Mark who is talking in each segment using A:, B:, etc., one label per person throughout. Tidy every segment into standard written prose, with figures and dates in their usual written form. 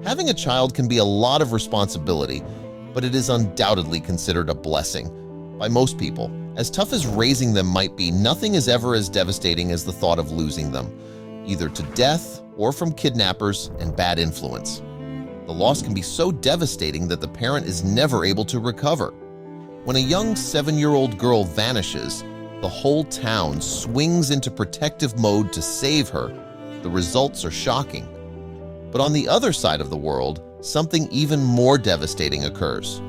A: Having a child can be a lot of responsibility, but it is undoubtedly considered a blessing by most people. As tough as raising them might be, nothing is ever as devastating as the thought of losing them, either to death or from kidnappers and bad influence. The loss can be so devastating that the parent is never able to recover. When a young 7-year-old girl vanishes, the whole town swings into protective mode to save her. The results are shocking. But on the other side of the world, something even more devastating occurs.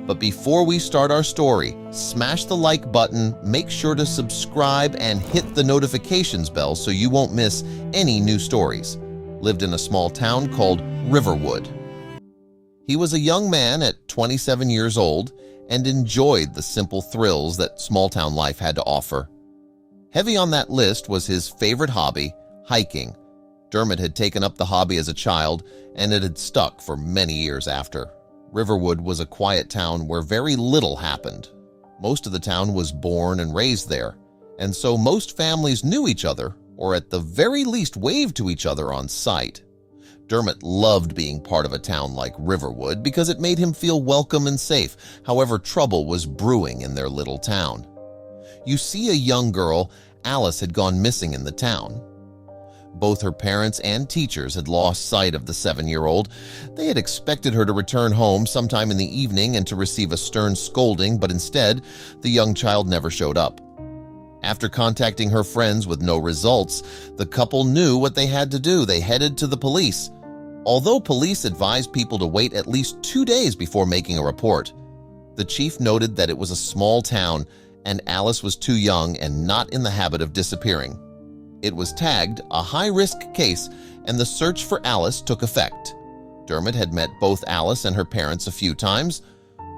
A: But before we start our story, smash the like button, make sure to subscribe, and hit the notifications bell so you won't miss any new stories. Lived in a small town called Riverwood. He was a young man at 27 years old and enjoyed the simple thrills that small-town life had to offer. Heavy on that list was his favorite hobby, hiking. Dermot had taken up the hobby as a child, and it had stuck for many years after. Riverwood was a quiet town where very little happened. Most of the town was born and raised there, and so most families knew each other, or at the very least waved to each other on sight. Dermot loved being part of a town like Riverwood because it made him feel welcome and safe. However, trouble was brewing in their little town. You see, a young girl, Alice, had gone missing in the town. Both her parents and teachers had lost sight of the 7-year-old. They had expected her to return home sometime in the evening and to receive a stern scolding, but instead, the young child never showed up. After contacting her friends with no results, the couple knew what they had to do. They headed to the police. Although police advised people to wait at least 2 days before making a report, the chief noted that it was a small town and Alice was too young and not in the habit of disappearing. It was tagged a high-risk case, and the search for Alice took effect. Dermot had met both Alice and her parents a few times.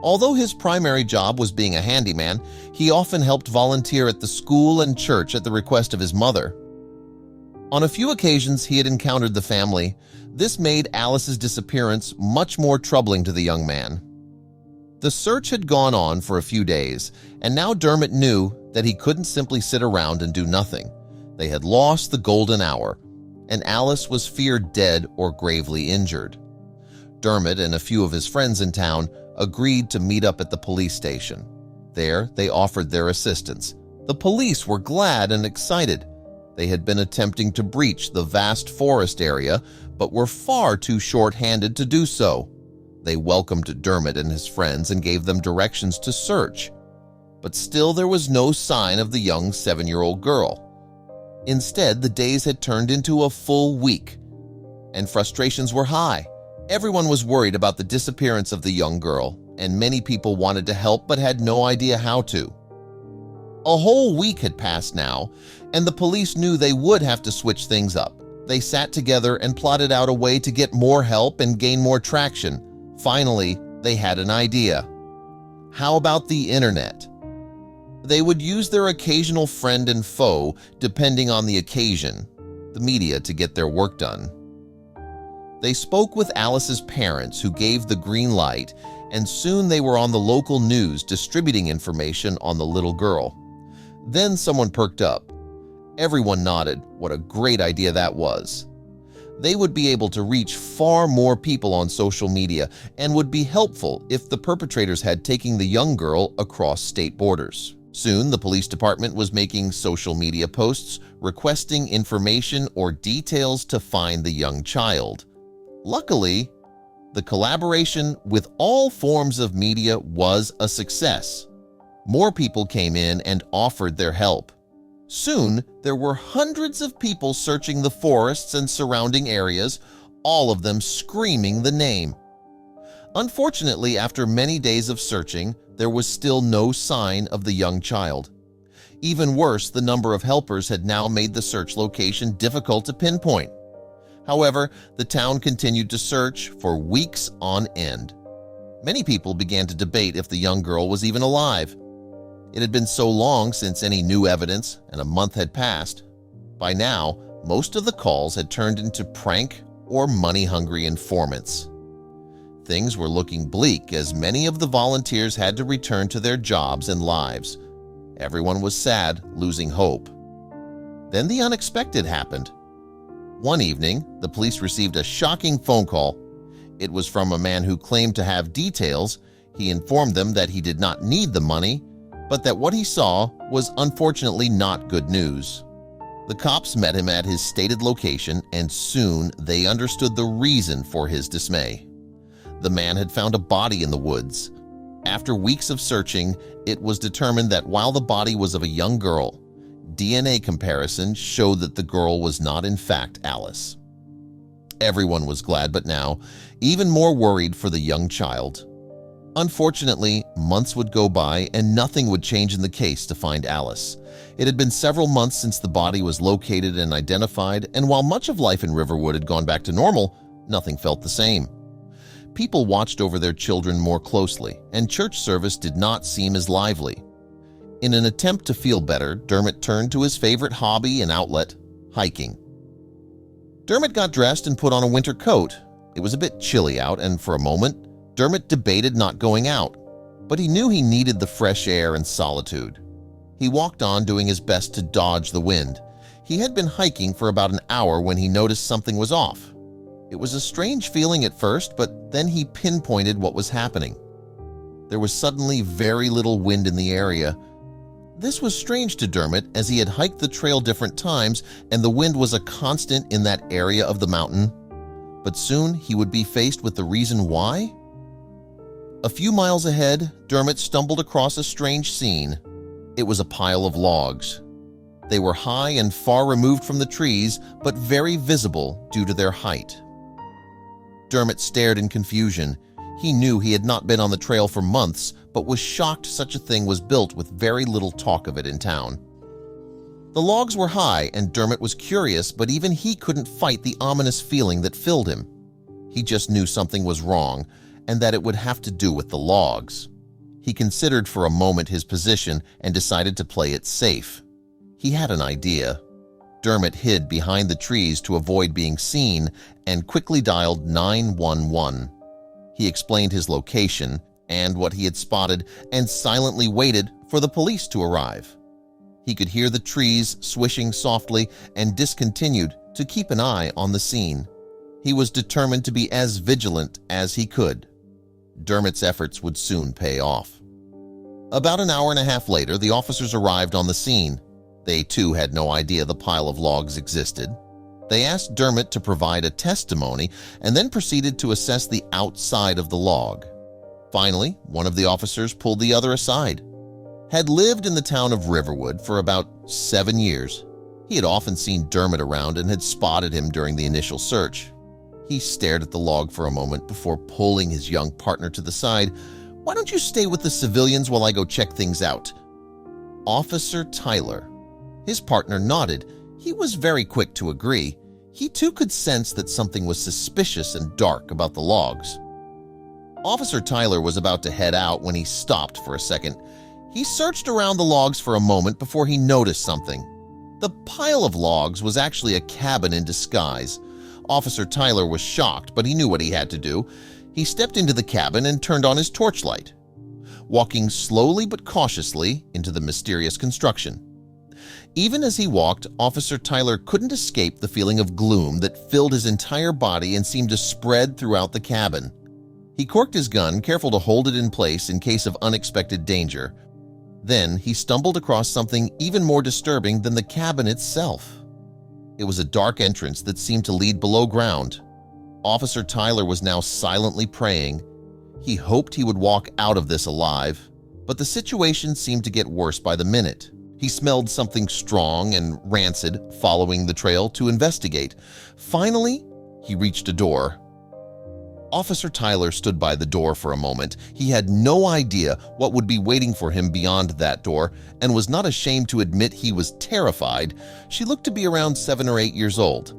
A: Although his primary job was being a handyman, he often helped volunteer at the school and church at the request of his mother. On a few occasions, he had encountered the family. This made Alice's disappearance much more troubling to the young man. The search had gone on for a few days, and now Dermot knew that he couldn't simply sit around and do nothing. They had lost the golden hour, and Alice was feared dead or gravely injured. Dermot and a few of his friends in town agreed to meet up at the police station. There, they offered their assistance. The police were glad and excited. They had been attempting to breach the vast forest area, but were far too short-handed to do so. They welcomed Dermot and his friends and gave them directions to search. But still there was no sign of the young 7-year-old girl. Instead, the days had turned into a full week, and frustrations were high. Everyone was worried about the disappearance of the young girl, and many people wanted to help but had no idea how to. A whole week had passed now, and the police knew they would have to switch things up. They sat together and plotted out a way to get more help and gain more traction. Finally, they had an idea. How about the internet? They would use their occasional friend and foe, depending on the occasion, the media, to get their work done. They spoke with Alice's parents, who gave the green light, and soon they were on the local news distributing information on the little girl. Then someone perked up. Everyone nodded. What a great idea that was. They would be able to reach far more people on social media and would be helpful if the perpetrators had taken the young girl across state borders. Soon, the police department was making social media posts requesting information or details to find the young child. Luckily, the collaboration with all forms of media was a success. More people came in and offered their help. Soon, there were hundreds of people searching the forests and surrounding areas, all of them screaming the name. Unfortunately, after many days of searching, there was still no sign of the young child. Even worse, the number of helpers had now made the search location difficult to pinpoint. However, the town continued to search for weeks on end. Many people began to debate if the young girl was even alive. It had been so long since any new evidence, and a month had passed. By now, most of the calls had turned into prank or money-hungry informants. Things were looking bleak as many of the volunteers had to return to their jobs and lives. Everyone was sad, losing hope. Then the unexpected happened. One evening, the police received a shocking phone call. It was from a man who claimed to have details. He informed them that he did not need the money, but that what he saw was unfortunately not good news. The cops met him at his stated location, and soon they understood the reason for his dismay. The man had found a body in the woods. After weeks of searching, it was determined that while the body was of a young girl, DNA comparison showed that the girl was not in fact Alice. Everyone was glad, but now even more worried for the young child. Unfortunately, months would go by and nothing would change in the case to find Alice. It had been several months since the body was located and identified, and while much of life in Riverwood had gone back to normal, nothing felt the same. People watched over their children more closely, and church service did not seem as lively. In an attempt to feel better, Dermot turned to his favorite hobby and outlet, hiking. Dermot got dressed and put on a winter coat. It was a bit chilly out, and for a moment, Dermot debated not going out, but he knew he needed the fresh air and solitude. He walked on, doing his best to dodge the wind. He had been hiking for about an hour when he noticed something was off. It was a strange feeling at first, but then he pinpointed what was happening. There was suddenly very little wind in the area. This was strange to Dermot, as he had hiked the trail different times and the wind was a constant in that area of the mountain. But soon he would be faced with the reason why. A few miles ahead, Dermot stumbled across a strange scene. It was a pile of logs. They were high and far removed from the trees, but very visible due to their height. Dermot stared in confusion. He knew he had not been on the trail for months, but was shocked such a thing was built with very little talk of it in town. The logs were high, and Dermot was curious, but even he couldn't fight the ominous feeling that filled him. He just knew something was wrong, and that it would have to do with the logs. He considered for a moment his position and decided to play it safe. He had an idea. Dermot hid behind the trees to avoid being seen and quickly dialed 911. He explained his location and what he had spotted and silently waited for the police to arrive. He could hear the trees swishing softly and discontinued to keep an eye on the scene. He was determined to be as vigilant as he could. Dermot's efforts would soon pay off. About an hour and a half later, the officers arrived on the scene. They too had no idea the pile of logs existed. They asked Dermot to provide a testimony and then proceeded to assess the outside of the log. Finally, one of the officers pulled the other aside. Had lived in the town of Riverwood for about 7 years. He had often seen Dermot around and had spotted him during the initial search. He stared at the log for a moment before pulling his young partner to the side. "Why don't you stay with the civilians while I go check things out?" Officer Tyler. His partner nodded. He was very quick to agree. He too could sense that something was suspicious and dark about the logs. Officer Tyler was about to head out when he stopped for a second. He searched around the logs for a moment before he noticed something. The pile of logs was actually a cabin in disguise. Officer Tyler was shocked, but he knew what he had to do. He stepped into the cabin and turned on his torchlight, walking slowly but cautiously into the mysterious construction. Even as he walked, Officer Tyler couldn't escape the feeling of gloom that filled his entire body and seemed to spread throughout the cabin. He corked his gun, careful to hold it in place in case of unexpected danger. Then he stumbled across something even more disturbing than the cabin itself. It was a dark entrance that seemed to lead below ground. Officer Tyler was now silently praying. He hoped he would walk out of this alive, but the situation seemed to get worse by the minute. He smelled something strong and rancid, following the trail to investigate. Finally, he reached a door. Officer Tyler stood by the door for a moment. He had no idea what would be waiting for him beyond that door and was not ashamed to admit he was terrified. She looked to be around 7 or 8 years old.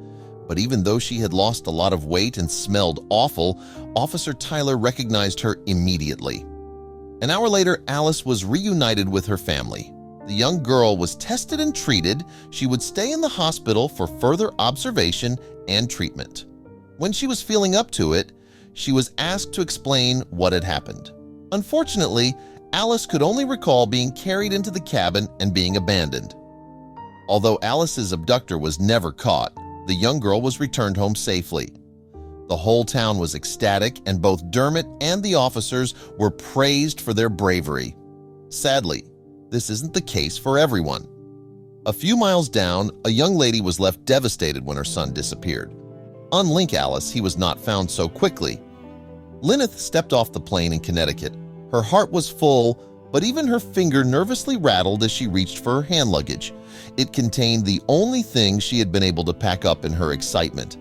A: But even though she had lost a lot of weight and smelled awful, Officer Tyler recognized her immediately. An hour later, Alice was reunited with her family. The young girl was tested and treated. She would stay in the hospital for further observation and treatment. When she was feeling up to it, she was asked to explain what had happened. Unfortunately, Alice could only recall being carried into the cabin and being abandoned. Although Alice's abductor was never caught, the young girl was returned home safely. The whole town was ecstatic, and both Dermot and the officers were praised for their bravery. Sadly, this isn't the case for everyone. A few miles down, a young lady was left devastated when her son disappeared. Unlike Alice, he was not found so quickly. Lyneth stepped off the plane in Connecticut. Her heart was full, but even her finger nervously rattled as she reached for her hand luggage. It contained the only thing she had been able to pack up in her excitement.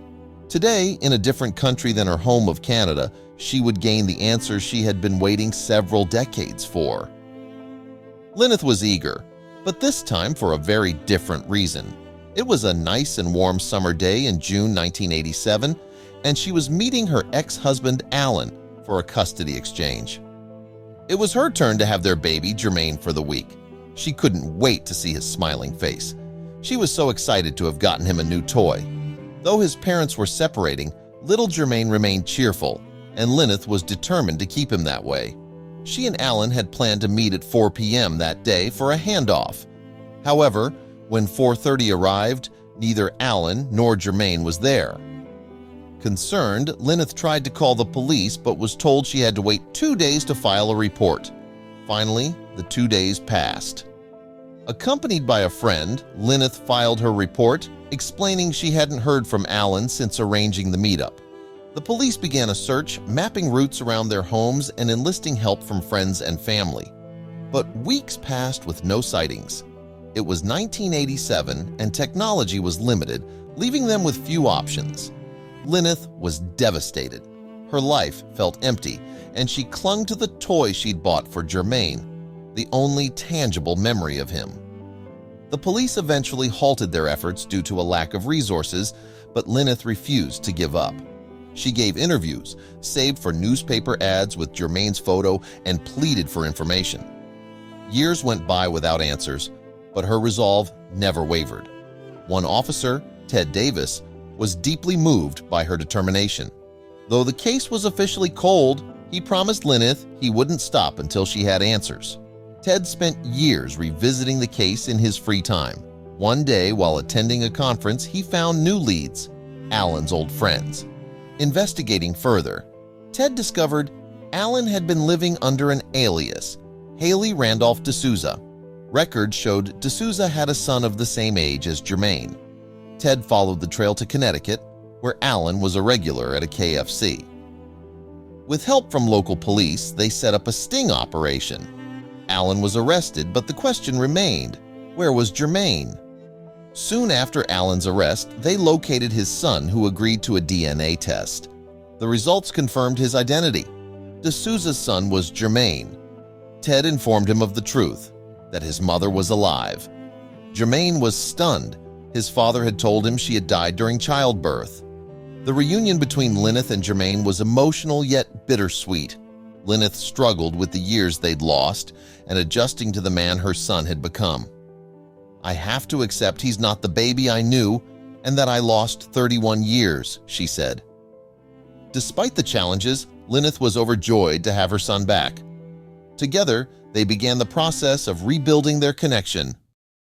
A: Today, in a different country than her home of Canada, she would gain the answer she had been waiting several decades for. Lyneth was eager, but this time for a very different reason. It was a nice and warm summer day in June 1987, and she was meeting her ex-husband Alan for a custody exchange. It was her turn to have their baby, Germaine, for the week. She couldn't wait to see his smiling face. She was so excited to have gotten him a new toy. Though his parents were separating, little Germaine remained cheerful, and Lyneth was determined to keep him that way. She and Alan had planned to meet at 4 p.m. that day for a handoff. However, when 4:30 arrived, neither Alan nor Germaine was there. Concerned, Lyneth tried to call the police but was told she had to wait 2 days to file a report. Finally, the 2 days passed. Accompanied by a friend, Lyneth filed her report, explaining she hadn't heard from Alan since arranging the meetup. The police began a search, mapping routes around their homes and enlisting help from friends and family. But weeks passed with no sightings. It was 1987 and technology was limited, leaving them with few options. Lyneth was devastated. Her life felt empty, and she clung to the toy she'd bought for Germaine, the only tangible memory of him. The police eventually halted their efforts due to a lack of resources, but Lyneth refused to give up. She gave interviews, saved for newspaper ads with Germaine's photo, and pleaded for information. Years went by without answers, but her resolve never wavered. One officer, Ted Davis, was deeply moved by her determination. Though the case was officially cold, he promised Lyneth he wouldn't stop until she had answers. Ted spent years revisiting the case in his free time. One day, while attending a conference, he found new leads, Alan's old friends. Investigating further, Ted discovered Alan had been living under an alias, Haley Randolph D'Souza. Records showed D'Souza had a son of the same age as Germaine. Ted followed the trail to Connecticut, where Alan was a regular at a KFC. With help from local police, they set up a sting operation. Alan was arrested, but the question remained, where was Germaine? Soon after Alan's arrest, they located his son, who agreed to a DNA test. The results confirmed his identity. D'Souza's son was Germaine. Ted informed him of the truth, that his mother was alive. Germaine was stunned. His father had told him she had died during childbirth. The reunion between Lyneth and Germaine was emotional yet bittersweet. Lyneth struggled with the years they'd lost and adjusting to the man her son had become. "I have to accept he's not the baby I knew and that I lost 31 years," she said. Despite the challenges, Lyneth was overjoyed to have her son back. Together, they began the process of rebuilding their connection